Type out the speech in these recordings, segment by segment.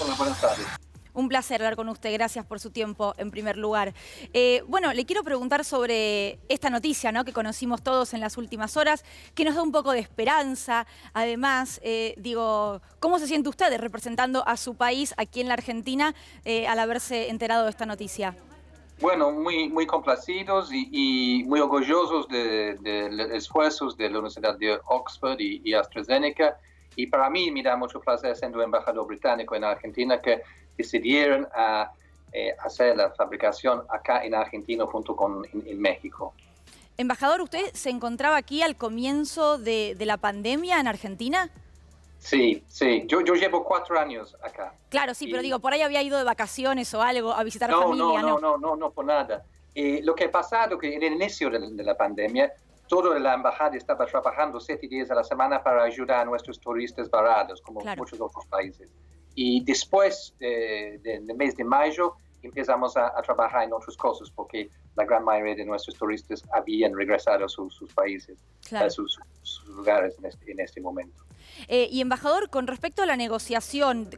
Hola, buenas tardes. Un placer hablar con usted, gracias por su tiempo en primer lugar. Bueno, le quiero preguntar sobre esta noticia, ¿no?, que conocimos todos en las últimas horas, que nos da un poco de esperanza. Además, ¿cómo se siente usted representando a su país aquí en la Argentina al haberse enterado de esta noticia? Bueno, muy complacidos y muy orgullosos de los esfuerzos de la Universidad de Oxford y AstraZeneca. Y para mí me da mucho placer, siendo embajador británico en Argentina, que decidieron hacer la fabricación acá en Argentina junto con en México. Embajador, ¿usted se encontraba aquí al comienzo de la pandemia en Argentina? Sí, sí. Yo llevo 4 años acá. Claro, sí, pero Y digo, por ahí había ido de vacaciones o algo, a visitar familia, ¿no? no, por nada. Lo que ha pasado que en el inicio de la pandemia, toda la embajada estaba trabajando 7 días a la semana para ayudar a nuestros turistas varados, como Claro. muchos otros países. Y después del mes de mayo empezamos a trabajar en otras cosas, porque la gran mayoría de nuestros turistas habían regresado a sus países, Claro. a sus lugares en este momento. Y embajador, con respecto a la negociación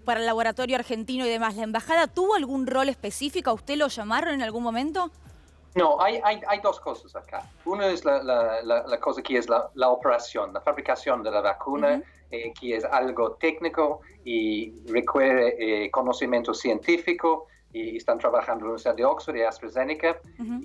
para el laboratorio argentino y demás, ¿la embajada tuvo algún rol específico? ¿A usted lo llamaron en algún momento? No, hay dos cosas acá. Una es la cosa que es la operación, la fabricación de la vacuna, Ujú. que es algo técnico y requiere conocimiento científico. Y están trabajando en la Universidad de Oxford y AstraZeneca. Ujú.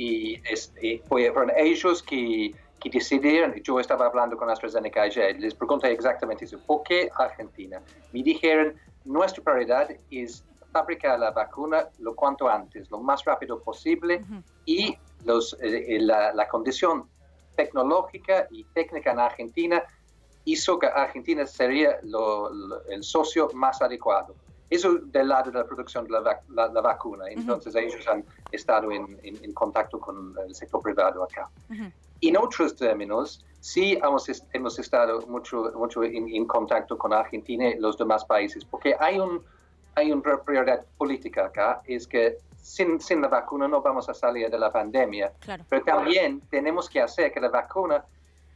Fueron ellos que decidieron. Yo estaba hablando con AstraZeneca ayer, les pregunté exactamente eso. ¿Por qué Argentina? Me dijeron, nuestra prioridad es fabricar la vacuna lo cuanto antes, lo más rápido posible. Ujú. Y la condición tecnológica y técnica en Argentina hizo que Argentina sería el socio más adecuado. Eso del lado de la producción de la vacuna. Entonces ellos han estado en contacto con el sector privado acá. Ujú. En otros términos, sí hemos estado mucho en contacto con Argentina y los demás países, porque hay una prioridad política acá, es que sin la vacuna no vamos a salir de la pandemia, Claro. pero también tenemos que hacer que la vacuna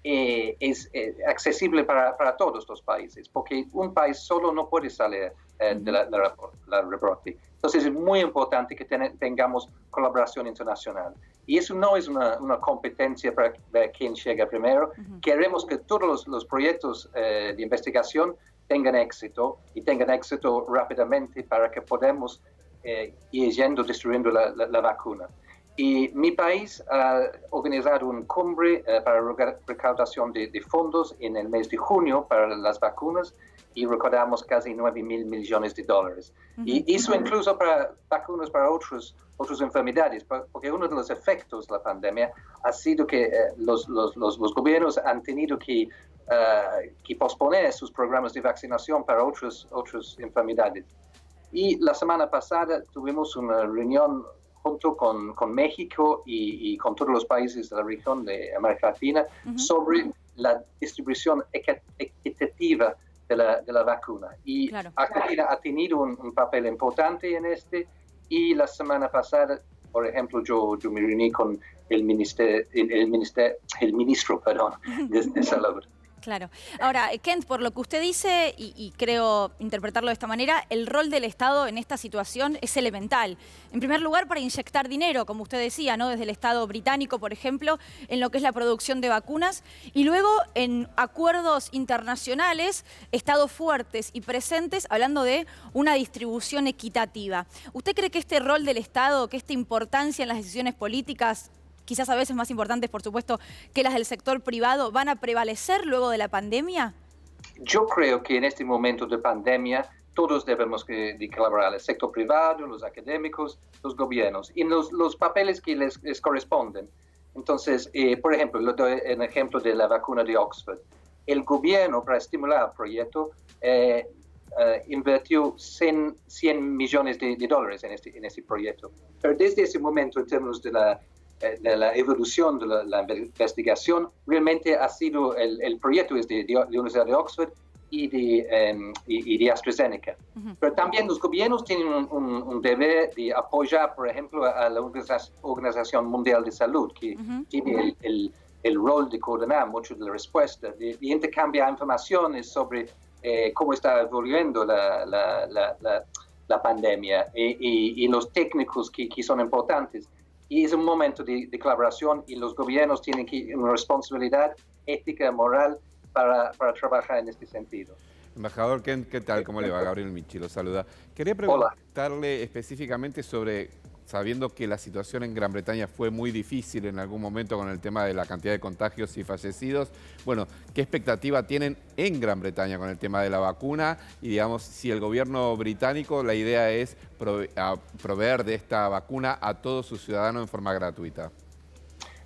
es accesible para todos los países, porque un país solo no puede salir de la rebrote. Entonces es muy importante que tengamos colaboración internacional. Y eso no es una competencia para ver quién llega primero. Ujú. Queremos que todos los proyectos de investigación tengan éxito y tengan éxito rápidamente para que podamos ir distribuyendo la vacuna. Y mi país ha organizado un cumbre para recaudación de fondos en el mes de junio para las vacunas y recaudamos casi 9.000 millones de dólares. Ujú. Y eso incluso para vacunas para otras enfermedades, porque uno de los efectos de la pandemia ha sido que los gobiernos han tenido que posponer sus programas de vacunación para otras enfermedades. Y la semana pasada tuvimos una reunión junto con México y con todos los países de la región de América Latina sobre la distribución equitativa de la vacuna. Y Claro. Argentina ha tenido un papel importante en y la semana pasada, por ejemplo, yo me reuní con el ministro de Salud. Claro. Ahora, Kent, por lo que usted dice, y creo interpretarlo de esta manera, el rol del Estado en esta situación es elemental. En primer lugar, para inyectar dinero, como usted decía, ¿no?, desde el Estado británico, por ejemplo, en lo que es la producción de vacunas, y luego en acuerdos internacionales, Estados fuertes y presentes, hablando de una distribución equitativa. ¿Usted cree que este rol del Estado, que esta importancia en las decisiones políticas, quizás a veces más importantes, por supuesto, que las del sector privado, van a prevalecer luego de la pandemia? Yo creo que en este momento de pandemia todos debemos de colaborar, el sector privado, los académicos, los gobiernos, en los papeles que les corresponden. Entonces, por ejemplo, le doy un ejemplo de la vacuna de Oxford. El gobierno, para estimular el proyecto, invirtió 100 millones de dólares en este proyecto. Pero desde ese momento, en términos de la evolución de la investigación, realmente ha sido el proyecto es de la Universidad de Oxford y de AstraZeneca. Pero también los gobiernos tienen un deber de apoyar, por ejemplo, a la Organización Mundial de Salud, que tiene el rol de coordinar mucho de la respuesta, de intercambiar informaciones sobre cómo está evoluyendo la pandemia y los técnicos que son importantes. Y es un momento de colaboración y los gobiernos tienen una responsabilidad ética, moral, para trabajar en este sentido. Embajador Kent, ¿qué tal? ¿Cómo le va? Gabriel Michi lo saluda. Quería preguntarle específicamente sobre, sabiendo que la situación en Gran Bretaña fue muy difícil en algún momento con el tema de la cantidad de contagios y fallecidos, bueno, ¿qué expectativa tienen en Gran Bretaña con el tema de la vacuna? Y digamos, si el gobierno británico, la idea es proveer de esta vacuna a todos sus ciudadanos en forma gratuita.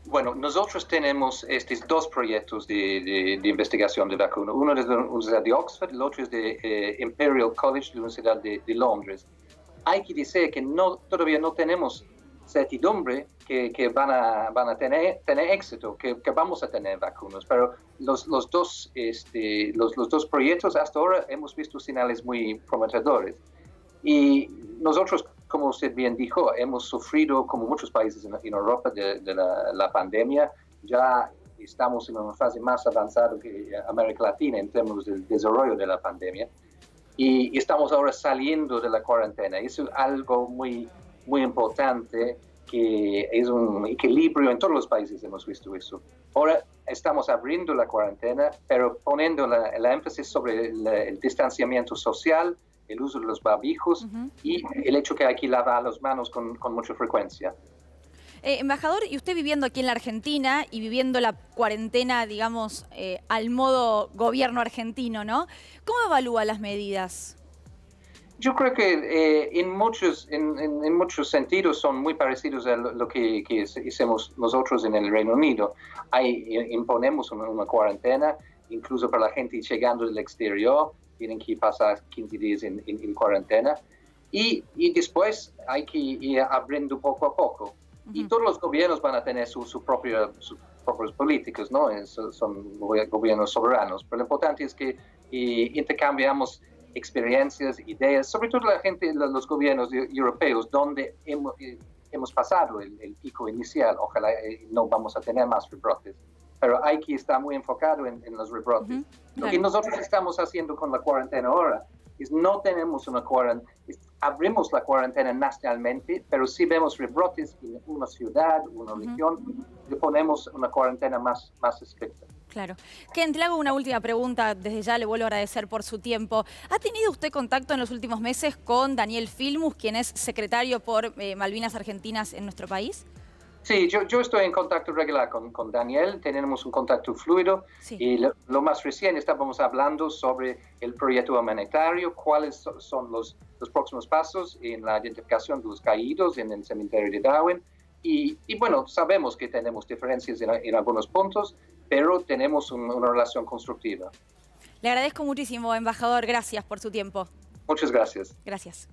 Bueno, nosotros tenemos estos dos proyectos de investigación de vacuna. Uno es de la Universidad de Oxford, el otro es de Imperial College, de la Universidad de Londres. Hay que decir que todavía no tenemos certidumbre que van a tener éxito, que vamos a tener vacunas, pero los dos proyectos hasta ahora hemos visto señales muy prometedores. Y nosotros, como usted bien dijo, hemos sufrido, como muchos países en Europa, de la pandemia. Ya estamos en una fase más avanzada que América Latina en términos del desarrollo de la pandemia. Y estamos ahora saliendo de la cuarentena. Eso es algo muy, muy importante, que es un equilibrio en todos los países, hemos visto eso. Ahora estamos abriendo la cuarentena, pero poniendo la énfasis sobre el distanciamiento social, el uso de los barbijos y el hecho que hay que lavar las manos con mucha frecuencia. Embajador, y usted viviendo aquí en la Argentina y viviendo la cuarentena, digamos, al modo gobierno argentino, ¿no? ¿Cómo evalúa las medidas? Yo creo que en muchos sentidos son muy parecidos a lo que hicimos nosotros en el Reino Unido. Imponemos una cuarentena, incluso para la gente llegando del exterior, tienen que pasar 15 días en cuarentena. Y después hay que ir abriendo poco a poco. Y todos los gobiernos van a tener sus propias políticas, ¿no? Son gobiernos soberanos. Pero lo importante es que intercambiamos experiencias, ideas, sobre todo los gobiernos europeos, donde hemos pasado el pico inicial. Ojalá no vamos a tener más rebrotes. Pero hay que estar muy enfocado en los rebrotes. Lo que nosotros estamos haciendo con la cuarentena ahora es no tenemos una cuarentena, abrimos la cuarentena nacionalmente, pero si vemos rebrotes en una ciudad, una región, le ponemos una cuarentena más estricta. Claro. Kent, le hago una última pregunta. Desde ya le vuelvo a agradecer por su tiempo. ¿Ha tenido usted contacto en los últimos meses con Daniel Filmus, quien es secretario por Malvinas Argentinas en nuestro país? Sí, yo estoy en contacto regular con Daniel, tenemos un contacto fluido. Sí. Y lo más recién estábamos hablando sobre el proyecto humanitario, cuáles son los próximos pasos en la identificación de los caídos en el cementerio de Darwin. Y bueno, sabemos que tenemos diferencias en algunos puntos, pero tenemos una relación constructiva. Le agradezco muchísimo, embajador. Gracias por su tiempo. Muchas gracias. Gracias.